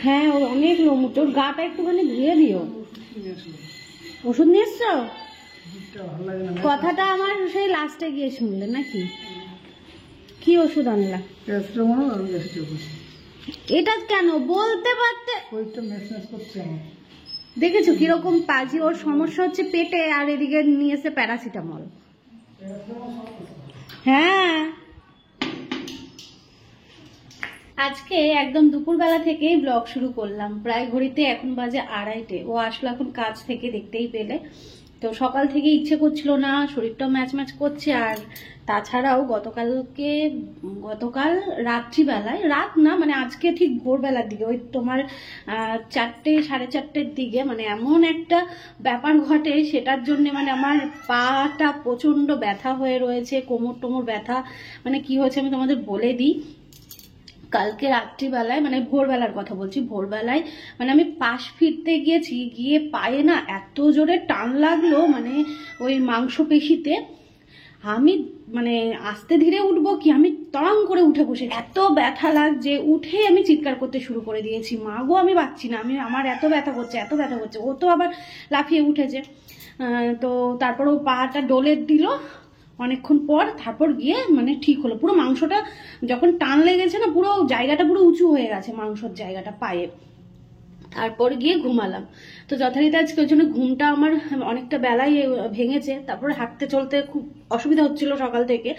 হ্যাঁ, ওর অনেক লোমুটো, ওর গাটা একটুখানি ধুয়ে দিও। ওষুধ নিয়ে এসছো? কথাটা আমার সেই লাস্টে গিয়ে শুনলে নাকি? কি ওষুধ আনলা? এটা কেন বলতে পারতে? দেখেছো কিরকম পাজি, ওর সমস্যা হচ্ছে পেটে, আর এদিকে নিয়ে এসে প্যারাসিটামল। হ্যাঁ, আজকে একদম দুপুরবেলা থেকেই ব্লগ শুরু করলাম। প্রায় ঘড়িতে এখন বাজে 2:30। ও আসলো এখন কাজ থেকে, দেখতেই পেলে। তো সকাল থেকে ইচ্ছে করছিল না, শরীরটাও ম্যাচ ম্যাচ করছে। আর তাছাড়াও গতকাল রাত্রিবেলায়, রাত না মানে আজকে ঠিক ভোরবেলার দিকে, ওই তোমার 4টে 4:30 দিকে মানে এমন একটা ব্যাপার ঘটে, সেটার জন্য মানে আমার পাটা প্রচন্ড ব্যথা হয়ে রয়েছে, কোমর টোমর ব্যথা। মানে কি হয়েছে আমি তোমাদের বলে দিই। কালকে রাত্রিবেলায়, মানে ভোরবেলার কথা বলছি, ভোরবেলায় মানে আমি পাশ ফিরতে গিয়েছি, গিয়ে পায়ে না এত জোরে টান লাগলো, মানে ওই মাংসপেশিতে। আমি মানে আস্তে ধীরে উঠবো কি, আমি তড়াং করে উঠে বসে, এত ব্যথা লাগছে, উঠে আমি চিৎকার করতে শুরু করে দিয়েছি, মা গো আমি পাচ্ছি না, আমার এত ব্যথা করছে, এত ব্যথা করছে। ও তো আবার লাফিয়ে উঠেছে। তো তারপর ও পাটা ডলে দিল অনেকক্ষণ পর, তারপর গিয়ে মানে ঠিক হলো। পুরো মাংসটা যখন টান লেগেছে না, পুরো জায়গাটা পুরো উঁচু হয়ে গেছে, মাংসর জায়গাটা পায়ে। তারপর গিয়ে ঘুমালাম। তো যথারীতি আজকে ওই জন্য ঘুমটা আমার অনেকটা বেলায় ভেঙেছে। তারপরে হাঁটতে চলতে খুব অসুবিধা হচ্ছিল সকাল থেকে,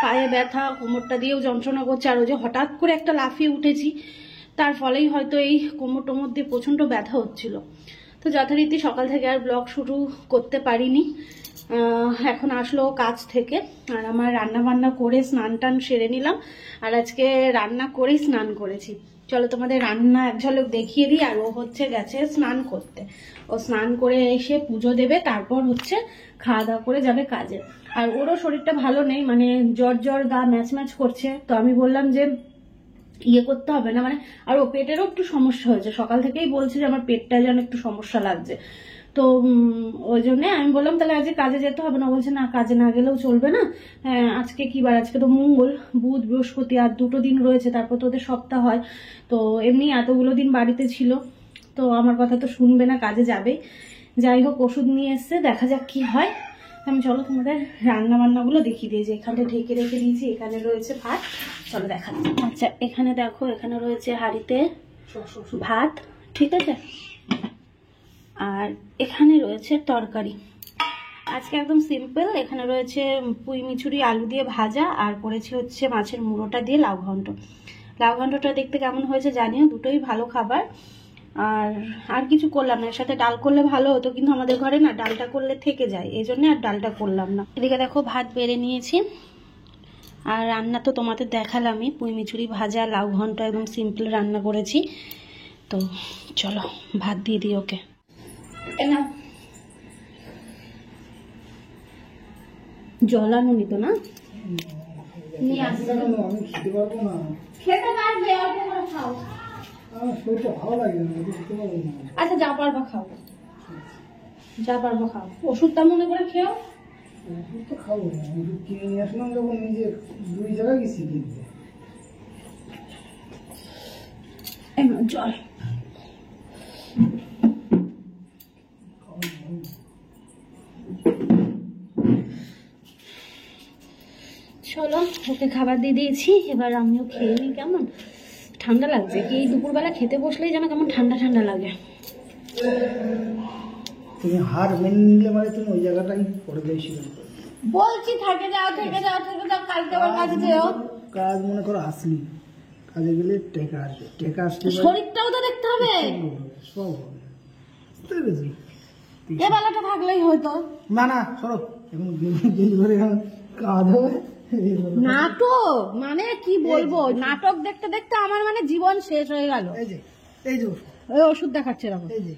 পায়ে ব্যথা, কোমরটা দিয়েও যন্ত্রণা করছে। আর ওই যে হঠাৎ করে একটা লাফিয়ে উঠেছি, তার ফলেই হয়তো এই কোমর টোমর দিয়ে প্রচণ্ড ব্যথা হচ্ছিল। তো যথারীতি সকাল থেকে আর ব্লগ শুরু করতে পারিনি। এখন আসলো কাজ থেকে, আর আমার রান্না বান্না করে স্নান টান সেরে নিলাম। আর আজকে রান্না করেই স্নান করেছি। চলো তোমাদের রান্না এক ঝলক দেখিয়ে দিই। আর ও হচ্ছে গেছে স্নান করতে। ও স্নান করে এসে পুজো দেবে, তারপর হচ্ছে খাওয়া দাওয়া করে যাবে কাজে। আর ওরও শরীরটা ভালো নেই, মানে জ্বর গা ম্যাচ ম্যাচ করছে। তো আমি বললাম যে ইয়ে করতে হবে না, মানে আর ও পেটেরও একটু সমস্যা হয়েছে, সকাল থেকেই বলছে যে আমার পেটটা যেন একটু সমস্যা লাগছে। তো ওই জন্য আমি বললাম তাহলে আজকে কাজে যেতে হবে না। বলছে না, কাজে না গেলেও চলবে না। আজকে কি বার? আজকে তো মঙ্গল, বুধ, বৃহস্পতি, আর 2টো দিন রয়েছে, তারপর তো ওদের সপ্তাহ হয়। তো এমনি এতগুলো দিন বাড়িতে ছিল, তো আমার কথা তো শুনবে না, কাজে যাবেই। যাই হোক, ওষুধ নিয়ে এসছে, দেখা যাক কি হয়। আমি চলো তোমাদের রান্না বান্নাগুলো দেখিয়ে দিয়েছি। এখানে ঢেকে রেখে দিয়েছি, এখানে রয়েছে ভাত, চলো দেখাচ্ছি। আচ্ছা, এখানে দেখো, এখানে রয়েছে হাঁড়িতে ভাত, ঠিক আছে। আর এখানে রয়েছে তরকারি, আজকে একদম সিম্পল। এখানে রয়েছে পুঁই মিচুরি আলু দিয়ে ভাজা, আর করেছি হচ্ছে মাছের মুড়োটা দিয়ে লাউ ঘন্ট। লাউ ঘন্টটা দেখতে কেমন হয়েছে জানিও, দুটোই ভালো খাবার। আর কিছু করলাম না, এর সাথে ডাল করলে ভালো হতো, কিন্তু আমাদের ঘরে না ডালটা করলে থেকে যায়, এই জন্য আর ডালটা করলাম না। এদিকে দেখো ভাত বেড়ে নিয়েছি। আর রান্না তো তোমাদের দেখালামই, পুঁই মিচুরি ভাজা, লাউ ঘন্ট, একদম সিম্পল রান্না করেছি। তো চলো ভাত দিয়ে দিই ওকে। জল আনুনি তো না? আচ্ছা, যা পারবা খাও, যা পারবা খাও। ওষুধটা মনে করে খেও। ওষুধ তো খাবো না, ওষুধ কিনে নিয়ে আসলাম যখন নিজে 2 জায়গায় গেছি কিনতে। জল চলো, ওকে খাবার দিয়ে দিয়েছি, এবার আমিও খেয়ে নিই। কেমন ঠান্ডা লাগছে কি, এই দুপুরবেলা খেতে বসলেই যেন কেমন ঠান্ডা ঠান্ডা লাগে। তুমি হার মেনে নিলে মানে তুমি ওই জায়গাটাই পড়ে যাইছিল। বলছি থেকে যাও, কালকে আবার কাজে যেও। কাজ মনে করো আসলি, কাজে গেলে টেকা আসবে, টেকা আসলে শরীরটাও তো দেখতে হবে, সব হবে। এ বেলাটা থাকলেই হয়তো। না সরো, এখন গেলি ঘরে কাজ হবে। নাটক মানে কি বলবো, নাটক দেখতে দেখতে আমার মানে জীবন শেষ হয়ে গেল। এই যে ওষুধ দেখাচ্ছে এরকম, এই যে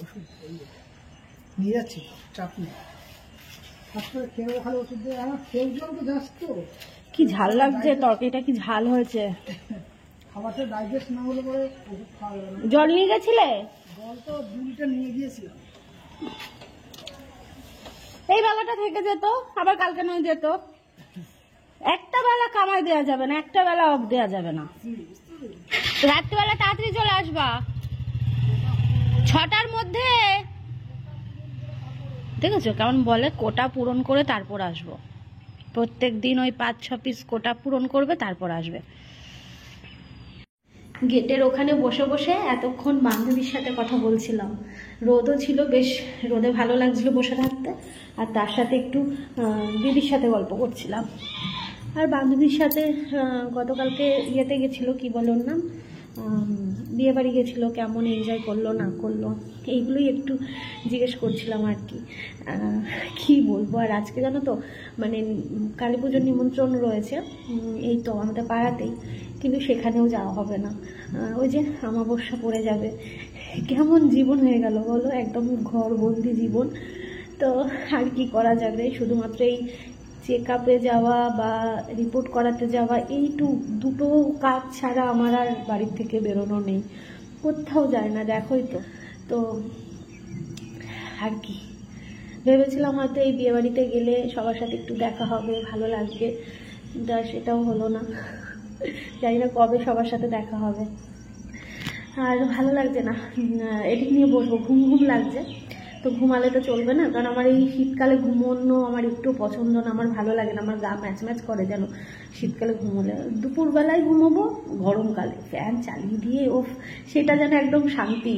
ওষুধ নিয়ে যাচ্ছি, চাপ নেই। খেয়ে ভালো ওষুধ দিয়ে আমার খেয়ে তো যাস তো। কি ঝাল লাগছে, তরকারিটা কি ঝাল হয়েছে। খাবারটা ডাইজেস্ট না হলে পরে ওষুধ খাওয়া যাবে না। জল নিয়ে গেছিলে? জল তো 2 লিটার নিয়ে গিয়েছিলাম। এই বেলাটা থেকে যেত, আবার কালকে নয় যেত। একটা বেলা কামাই দেওয়া যাবে না, একটা বেলা অফ দেওয়া যাবে না। রাত্রিবেলা তাড়াতাড়ি চলে আসবা, 6টার মধ্যে। দেখেছো কেমন বলে, কোটা পূরণ করে তারপর আসবো। প্রত্যেক দিন ওই 5-6 পিস কোটা পূরণ করবে, তারপর আসবে। গেটের ওখানে বসে বসে এতক্ষণ বান্ধবীর সাথে কথা বলছিলাম। রোদও ছিল বেশ, রোদে ভালো লাগছিল বসে থাকতে, আর তার সাথে একটু দিদির সাথে গল্প করছিলাম। আর বান্ধবীর সাথে গতকালকে ইয়েতে গেছিলো, কি বলে ওর নাম, বিয়ে বাড়ি গেছিলো, কেমন এনজয় করলো না করলো এইগুলোই একটু জিজ্ঞেস করছিলাম আর কি। কি বলবো আর, আজকে জানো তো মানে কালী পুজোর নিমন্ত্রণ রয়েছে এই তো আমাদের পাড়াতেই, কিন্তু সেখানেও যাওয়া হবে না। ওই যে অমাবস্যা পড়ে যাবে। কেমন জীবন হয়ে গেল বলো, একদম ঘরবন্দি জীবন। তো আর কি করা যাবে, শুধুমাত্র এই চেক আপে যাওয়া বা রিপোর্ট করাতে যাওয়া, এই দুটো কাজ ছাড়া আমার আর বাড়ির থেকে বেরোনো নেই, কোথাও যায় না, দেখোই তো। তো আর কি ভেবেছিলাম হয়তো এই বিয়েবাড়িতে গেলে সবার সাথে একটু দেখা হবে, ভালো লাগবে, কিন্তু সেটাও হলো না। জানি না কবে সবার সাথে দেখা হবে। আর ভালো লাগছে না, এদিক নিয়ে বসবো, ঘুম ঘুম লাগছে। তো ঘুমালে তো চলবে না, কারণ আমার এই শীতকালে ঘুমোনো আমার একটু পছন্দ না, আমার ভালো লাগে না, আমার গা ম্যাচ ম্যাচ করে যেন শীতকালে ঘুমোলে। দুপুরবেলায় ঘুমোবো, গরমকালে ফ্যান চালিয়ে দিয়ে ওফ, সেটা যেন একদম শান্তি।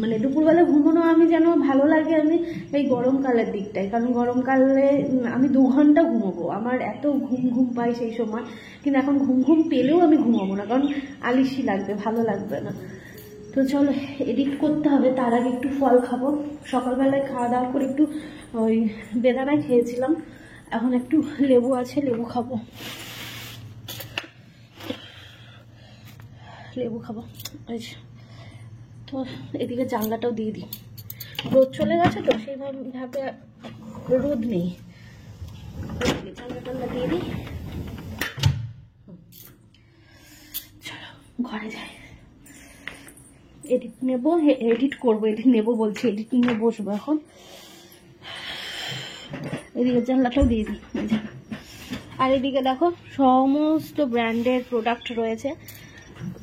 মানে দুপুরবেলায় ঘুমোনো আমি যেন ভালো লাগে আমি এই গরমকালের দিকটায়, কারণ গরমকালে আমি 2 ঘন্টা ঘুমোবো, আমার এত ঘুম ঘুম পাই সেই সময়। কিন্তু এখন ঘুম ঘুম পেলেও আমি ঘুমাবো না, কারণ আলিশি লাগবে, ভালো লাগবে না। তো চলো এডিট করতে হবে, তার আগে একটু ফল খাবো। সকালবেলায় খাওয়া দাওয়া করে একটু ওই বেদানা খেয়েছিলাম, এখন একটু লেবু আছে, লেবু খাবো, লেবু খাবো। তো এদিকে জানলাটাও দিয়ে দিই, রোদ চলে গেছে তো সেইভাবে রোদ নেই, জানলাটা দিয়ে দিই। চলো ঘরে যাই, এডিট নেবো, এডিট করবো, এডিট নেবো বলছি, এডিট নিয়ে বসবো এখন। এদিকে জানলাটাও দিয়ে দিই। আর এদিকে দেখো সমস্ত ব্র্যান্ডের প্রোডাক্ট রয়েছে,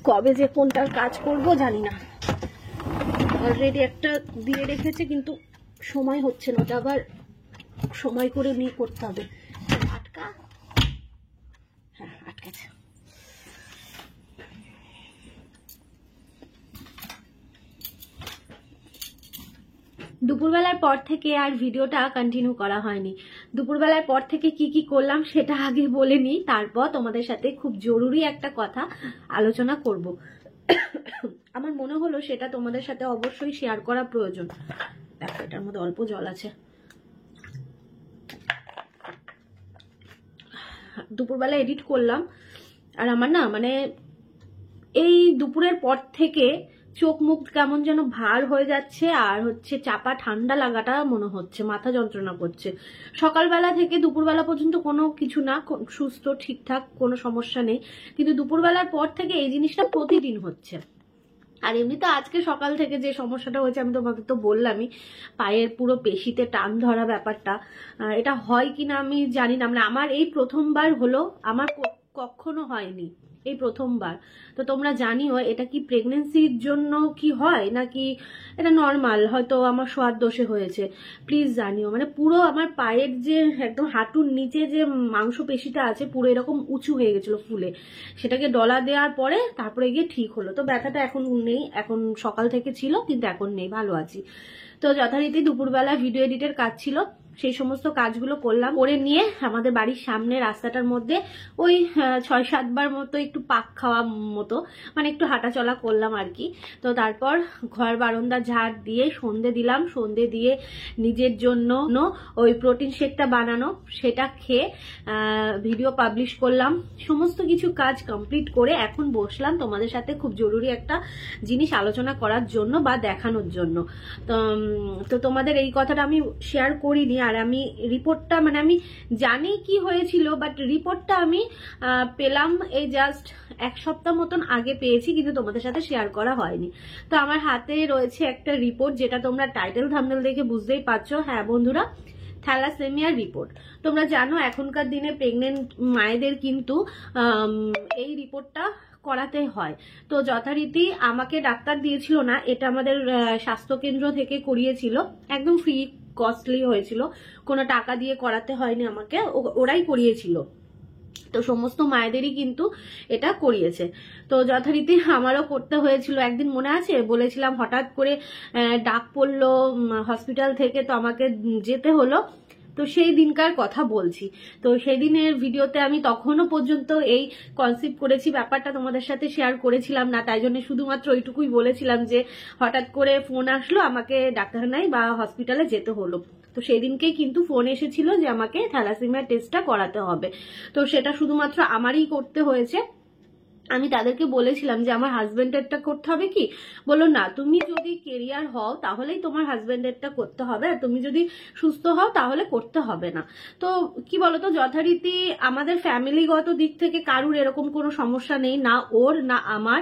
কবে যে কোনটার কাজ করব জানি না। অলরেডি একটা দিয়ে রেখেছে, কিন্তু সময় হচ্ছে না, ওটা আবার সময় করে নিয়ে করতে হবে। আটকা, হ্যাঁ আটকেছে। দুপুরবেলার পর থেকে আর ভিডিওটা কন্টিনিউ করা হয়নি। দুপুরবেলার পর থেকে কি কি করলাম সেটা আগে বলে নিই, তারপর তোমাদের সাথে খুব জরুরি একটা কথা আলোচনা করব। আমার মনে হলো সেটা তোমাদের সাথে অবশ্যই শেয়ার করা প্রয়োজন। দেখো এটার মধ্যে অল্প জল আছে। দুপুরবেলা এডিট করলাম, আর আমার না মানে এই দুপুরের পর থেকে চোখ মুখ কেমন যেন ভার হয়ে যাচ্ছে, আর হচ্ছে চাপা ঠান্ডা লাগাটা মনে হচ্ছে, মাথা যন্ত্রণা করছে। সকালবেলা থেকে দুপুরবেলা পর্যন্ত কোনো কিছু না, সুস্থ ঠিকঠাক কোনো সমস্যা নেই, কিন্তু দুপুরবেলার পর থেকে এই জিনিসটা প্রতিদিন হচ্ছে। আর এমনি তো আজকে সকাল থেকে যে সমস্যাটা হয়েছে আমি তোমাদের তো বললামই, পায়ের পুরো পেশিতে টান ধরা ব্যাপারটা। এটা হয় কিনা আমি জানি না, মানে আমার এই প্রথমবার হলো, আমার কখনো হয়নি, এই প্রথমবার। তো তোমরা জানিও এটা কি প্রেগনেন্সির জন্য কি হয় নাকি এটা নর্মাল, হয়তো আমার সোয়াদ দোষে হয়েছে, প্লিজ জানিও। মানে পুরো আমার পায়ের যে একদম হাঁটুর নিচে যে মাংসপেশিটা আছে পুরো এরকম উঁচু হয়ে গেছিল ফুলে, সেটাকে ডলা দেওয়ার পরে তারপরে গিয়ে ঠিক হলো। তো ব্যথাটা এখন নেই, এখন সকাল থেকে ছিল কিন্তু এখন নেই, ভালো আছি। তো যথারীতি দুপুরবেলা ভিডিও এডিটের কাজ ছিল, সেই সমস্ত কাজগুলো করলাম, করে নিয়ে আমাদের বাড়ির সামনে রাস্তাটার মধ্যে ওই 6-7 বার মতো একটু পাক খাওয়া মতো, মানে একটু হাঁটা চলা করলাম আর কি। তো তারপর ঘর বারান্দা ঝাড় দিয়ে সন্ধে দিলাম, সন্ধে দিয়ে নিজের জন্য ওই প্রোটিন শেকটা বানানো, সেটা খেয়ে ভিডিও পাবলিশ করলাম। সমস্ত কিছু কাজ কমপ্লিট করে এখন বসলাম তোমাদের সাথে খুব জরুরি একটা জিনিস আলোচনা করার জন্য বা দেখানোর জন্য। তো তোমাদের এই কথাটা আমি শেয়ার করিনি, আর আমি রিপোর্টটা মানে আমি জানি কি হয়েছিল, বাট রিপোর্টটা আমি পেলাম এই জাস্ট 1 সপ্তাহ মতন আগে পেয়েছি, কিন্তু তোমাদের সাথে শেয়ার করা হয়নি। তো আমার হাতে রয়েছে একটা রিপোর্ট, যেটা তোমরা টাইটেল থাম্বনেল দেখে বুঝতেই পারছো। হ্যাঁ বন্ধুরা, থ্যালাসেমিয়ার রিপোর্ট। তোমরা জানো এখনকার দিনে প্রেগনেন্ট মায়েদের কিন্তু এই রিপোর্টটা করাতে হয়। তো যথারীতি আমাকে ডাক্তার দিয়েছিল না, এটা আমাদের স্বাস্থ্যকেন্দ্র থেকে করিয়েছিল, একদম ফ্রি কস্টলি হয়েছিল, কোনো টাকা দিয়ে করাতে হয়নি আমাকে, ওরাই করিয়েছিল। তো সমস্ত মায়েদেরই কিন্তু এটা করিয়েছে। তো যথারীতি আমারও করতে হয়েছিল। একদিন মনে আছে বলেছিলাম হঠাৎ করে ডাক পড়লো হসপিটাল থেকে, তো আমাকে যেতে হলো। তো সেই দিনকার কথা বলছি। তো সেই দিনের ভিডিওতে আমি তখনও পর্যন্ত এই কনসেপ্ট করেছি, ব্যাপারটা তোমাদের সাথে শেয়ার করেছিলাম না, তাই জন্য শুধুমাত্র ওইটুকুই বলেছিলাম যে হঠাৎ করে ফোন আসলো, আমাকে ডাক্তারখানায় বা হসপিটালে যেতে হলো। তো সেই দিনকেই কিন্তু ফোন এসেছিল যে আমাকে থ্যালাসেমিয়া টেস্টটা করাতে হবে। তো সেটা শুধুমাত্র আমারই করতে হয়েছে। আমি তাদেরকে বলেছিলাম যে আমার হাজবেন্ডেরটা করতে হবে কি, বললো না, তুমি যদি কেরিয়ার হও তাহলেই তোমার হাজবেন্ডেরটা করতে হবে, আর তুমি যদি সুস্থ হও তাহলে করতে হবে না। তো কি বলতো, যথারীতি আমাদের ফ্যামিলিগত দিক থেকে কারুর এরকম কোনো সমস্যা নেই, না ওর না আমার,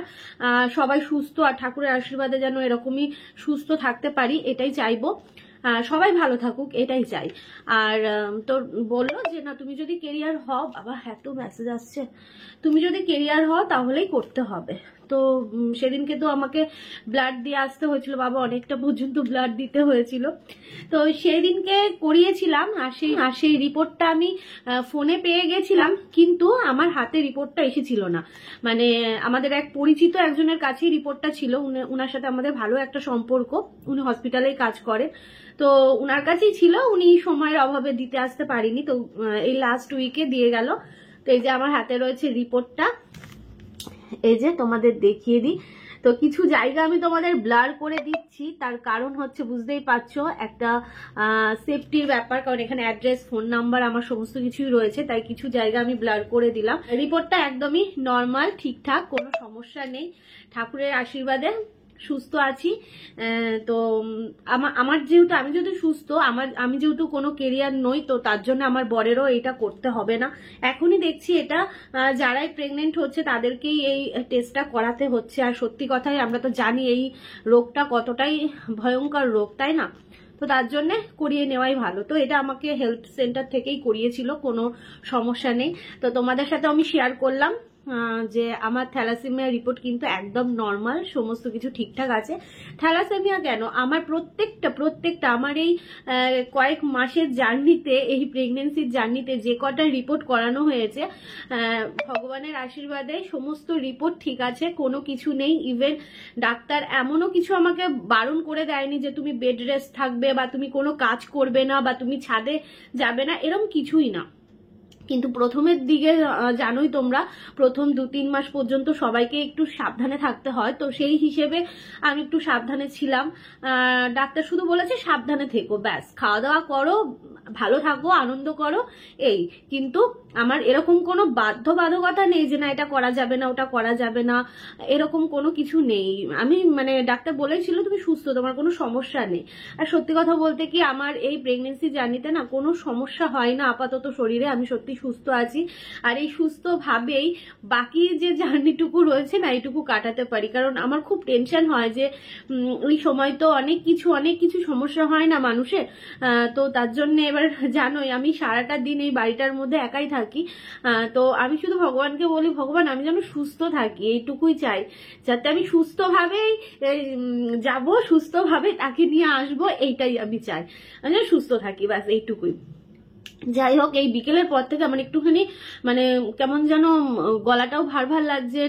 সবাই সুস্থ, আর ঠাকুরের আশীর্বাদে যেন এরকমই সুস্থ থাকতে পারি, এটাই চাইবো। সবাই ভালো থাকুক, এটাই চাই। আর তো বললো যে না, তুমি যদি কেরিয়ার হও, বাবা এত মেসেজ আসছে, তুমি যদি কেরিয়ার হও তাহলেই করতে হবে। তো সেদিনকে তো আমাকে ব্লাড দিয়ে আসতে হয়েছিল, বাবা অনেকটা পর্যন্ত ব্লাড দিতে হয়েছিল। তো সেই দিনকে করিয়েছিলাম, আর সেই রিপোর্টটা আমি ফোনে পেয়ে গেছিলাম, কিন্তু আমার হাতে রিপোর্টটা এসেছিল না। মানে আমাদের এক পরিচিত একজনের কাছেই রিপোর্টটা ছিল, উনার সাথে আমাদের ভালো একটা সম্পর্ক, উনি হসপিটালেই কাজ করেন। তো উনার কাছেই ছিল, উনি সময়ের অভাবে দিতে আসতে পারিনি। তো এই লাস্ট উইকে দিয়ে গেল। তো এই যে আমার হাতে রয়েছে রিপোর্টটা, এই যে তোমাদের দেখিয়ে দিই। তো কিছু জায়গা আমি তোমাদের ব্লার করে দিচ্ছি, তার কারণ হচ্ছে বুঝতেই পারছো, একটা সেফটির ব্যাপার, কারণ এখানে অ্যাড্রেস, ফোন নাম্বার, আমার সমস্ত কিছুই রয়েছে, তাই কিছু জায়গা আমি ব্লার করে দিলাম। রিপোর্টটা একদমই নর্মাল, ঠিকঠাক, কোনো সমস্যা নেই, ঠাকুরের আশীর্বাদে সুস্থ আছি। তো আমার যেহেতু, আমি যেহেতু সুস্থ, আমি যেহেতু কোনো কেরিয়ার নই, তো তার জন্য আমার বরেরও এটা করতে হবে না। এখনই দেখছি এটা যারাই প্রেগনেন্ট হচ্ছে তাদেরকেই এই টেস্টটা করাতে হচ্ছে। আর সত্যি কথাই, আমরা তো জানি এই রোগটা কতটাই ভয়ঙ্কর রোগ, তাই না? তো তার জন্য করিয়ে নেওয়াই ভালো। তো এটা আমাকে হেলথ সেন্টার থেকেই করিয়েছিল, কোনো সমস্যা নেই। তো তোমাদের সাথে আমি শেয়ার করলাম যে আমার থ্যালাসেমিয়া রিপোর্ট কিন্তু একদম নর্মাল, সমস্ত কিছু ঠিকঠাক আছে। থ্যালাসেমিয়া কেন, আমার প্রত্যেকটা আমার এই কয়েক মাসের জার্নিতে, এই প্রেগনেন্সির জার্নিতে যে কটা রিপোর্ট করানো হয়েছে, ভগবানের আশীর্বাদে সমস্ত রিপোর্ট ঠিক আছে, কোনো কিছু নেই। ইভেন ডাক্তার এমনও কিছু আমাকে বারণ করে দেয়নি যে তুমি বেড রেস্ট থাকবে, বা তুমি কোনো কাজ করবে না, বা তুমি ছাদে যাবে না, এরকম কিছুই না। কিন্তু প্রথমের দিকে জানোই তোমরা, প্রথম 2-3 মাস পর্যন্ত সবাইকে একটু সাবধানে থাকতে হয়। তো সেই হিসেবে আমি একটু সাবধানে ছিলাম। ডাক্তার শুধু বলেছে সাবধানে থেকো, ব্যাস, খাওয়া দাওয়া করো, ভালো থাকো, আনন্দ করো, এই। কিন্তু আমার এরকম কোনো বাধ্যবাধকতা নেই যে না এটা করা যাবে না, ওটা করা যাবে না, এরকম কোনো কিছু নেই। আমি মানে ডাক্তার বলেছিল তুমি সুস্থ, তোমার কোনো সমস্যা নেই। আর সত্যি কথা বলতে কি, আমার এই প্রেগনেন্সি জার্নিতে না কোনো সমস্যা হয় না আপাতত শরীরে, আমি সত্যি সুস্থ আছি। আর এই সুস্থ ভাবেই বাকি যে জার্নিটুকু রয়েছে না, এইটুকু কাটাতে পারি। কারণ আমার খুব টেনশন হয় যে ওই সময় তো অনেক কিছু সমস্যা হয় না মানুষের। তো তার জন্য এবার জানোই আমি সারাটা দিন এই বাড়িটার মধ্যে একাই থাকি। তো আমি শুধু ভগবানকে বলি, ভগবান আমি যেন সুস্থ থাকি, এইটুকুই চাই, যাতে আমি সুস্থভাবেই যাব, সুস্থভাবে তাকে নিয়ে আসবো, এইটাই আমি চাই, আমি যেন সুস্থ থাকি, ব্যাস এইটুকুই। যাই হোক, এই বিকেলের পর থেকে আমার একটুখানি মানে কেমন যেন গলাটাও ভার লাগছে,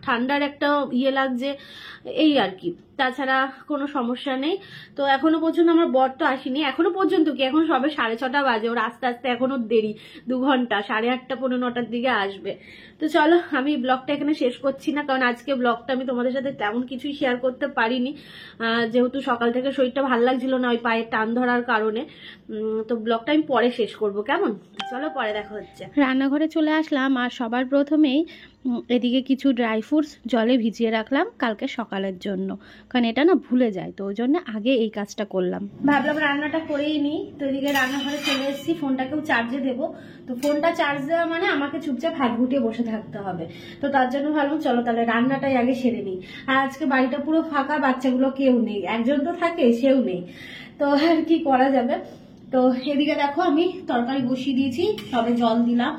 ঠান্ডার একটা ইয়ে লাগছে, এই আর কি। তাছাড়া কোনো সমস্যা নেই। তো এখনো পর্যন্ত আমার বর তো আসেনি, এখনো পর্যন্ত কি, এখন সবে 6:30 বাজে, ওর আস্তে আস্তে এখনো দেরি, 2 ঘন্টা, 8:30 পৌনে 9টার দিকে আসবে। তো চলো, আমি ব্লগটা এখানে শেষ করছি না, কারণ আজকে ব্লগটা আমি তোমাদের সাথে তেমন কিছুই শেয়ার করতে পারিনি, যেহেতু সকাল থেকে শরীরটা ভালো লাগছিল না ওই পায়ের টান ধরার কারণে। তো ব্লগটা আমি পরে শেষ করব, কেমন? চলো পরে দেখা হচ্ছে। রান্নাঘরে চলে আসলাম, আর সবার প্রথমেই এদিকে কিছু ড্রাই ফ্রুটস জলে ভিজিয়ে রাখলাম কালকে সকালের জন্য, কারণ এটা না ভুলে যায়, তো ওই জন্য আগে এই কাজটা করলাম। ভাবলাম রান্নাটা করেই নিই। তো এদিকে রান্নাঘরে চলে এসেছি, ফোনটাকেও চার্জে দেবো। তো ফোনটা চার্জ দেওয়া মানে আমাকে চুপচাপ হাত গুটিয়ে বসে থাকতে হবে। তো তার জন্য ভাবলাম চলো তাহলে রান্নাটাই আগে সেরে নিই। আর আজকে বাড়িটা পুরো ফাঁকা, বাচ্চাগুলো কেউ নেই, একজন তো থাকে, সেও নেই, তো আর কি করা যাবে। তো এদিকে দেখো আমি তরকারি বসিয়ে দিয়েছি, তবে জল দিলাম।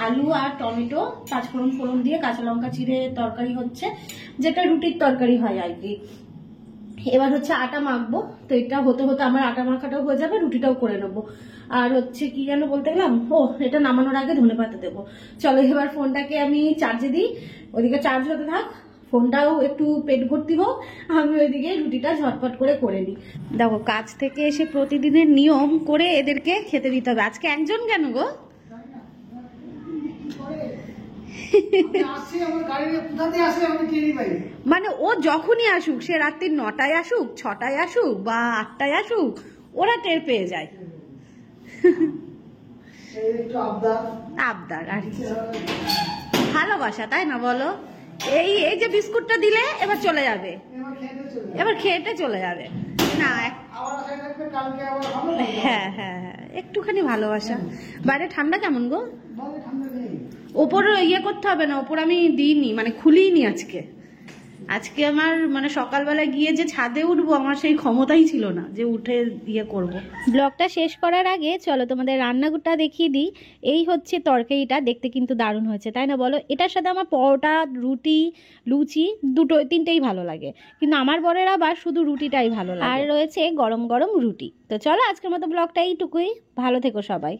আলু আর টমেটো পাঁচফোড়ন ফোড়ন দিয়ে কাঁচা লঙ্কা চিড়ে তরকারি হচ্ছে, যেটা রুটির তরকারি হয় আর কি। এবার হচ্ছে আটা মাখবো, তো এটা হতে হতে আমার আটা মাখাটাও হয়ে যাবে, রুটিটাও করে নেবো। আর হচ্ছে কি যেন বলতে গেলাম, এটা নামানোর আগে ধনেপাতা দেবো। চলো এবার ফোনটাকে আমি চার্জে দিই, ওদিকে চার্জ হতে থাক, ফোনটাও একটু পেট ভর্তি হোক, আমি ওইদিকে রুটিটা ঝটপট করে নিই। দেখো কাজ থেকে এসে প্রতিদিনের নিয়ম করে এদেরকে খেতে দিতে হবে। আজকে একজন কেন গো? মানে ও যখনই আসুক, সে রাত্রি 9টায় আসুক, 6টায় আসুক বা 8টায় আসুক, ওরা টের পেয়ে যায়। আবদার আর কি, ভালোবাসা, তাই না বলো? এই এই যে বিস্কুটটা দিলে এবার চলে যাবে, এবার খেতে চলে যাবে না। হ্যাঁ হ্যাঁ হ্যাঁ, একটুখানি ভালোবাসা। বাইরে ঠান্ডা কেমন গো? ওপর ইয়ে করতে হবে না, ওপর আমি দিইনি, মানে খুলিনি আজকে। আজকে আমার মানে সকালবেলায় গিয়ে যে ছাদে উঠবো, আমার সেই ক্ষমতাই ছিল না যে উঠে ইয়ে করব। ব্লগটা শেষ করার আগে চলো তোমাদের রান্নাঘরটা দেখিয়ে দিই। এই হচ্ছে তরকারিটা, দেখতে কিন্তু দারুণ হয়েছে, তাই না বলো? এটার সাথে আমার পরোটা, রুটি, লুচি তিনটেই ভালো লাগে, কিন্তু আমার বরের আবার শুধু রুটিটাই ভালো লাগে। আর রয়েছে গরম গরম রুটি। তো চলো আজকের মতো ব্লগটা এইটুকুই, ভালো থেকো সবাই।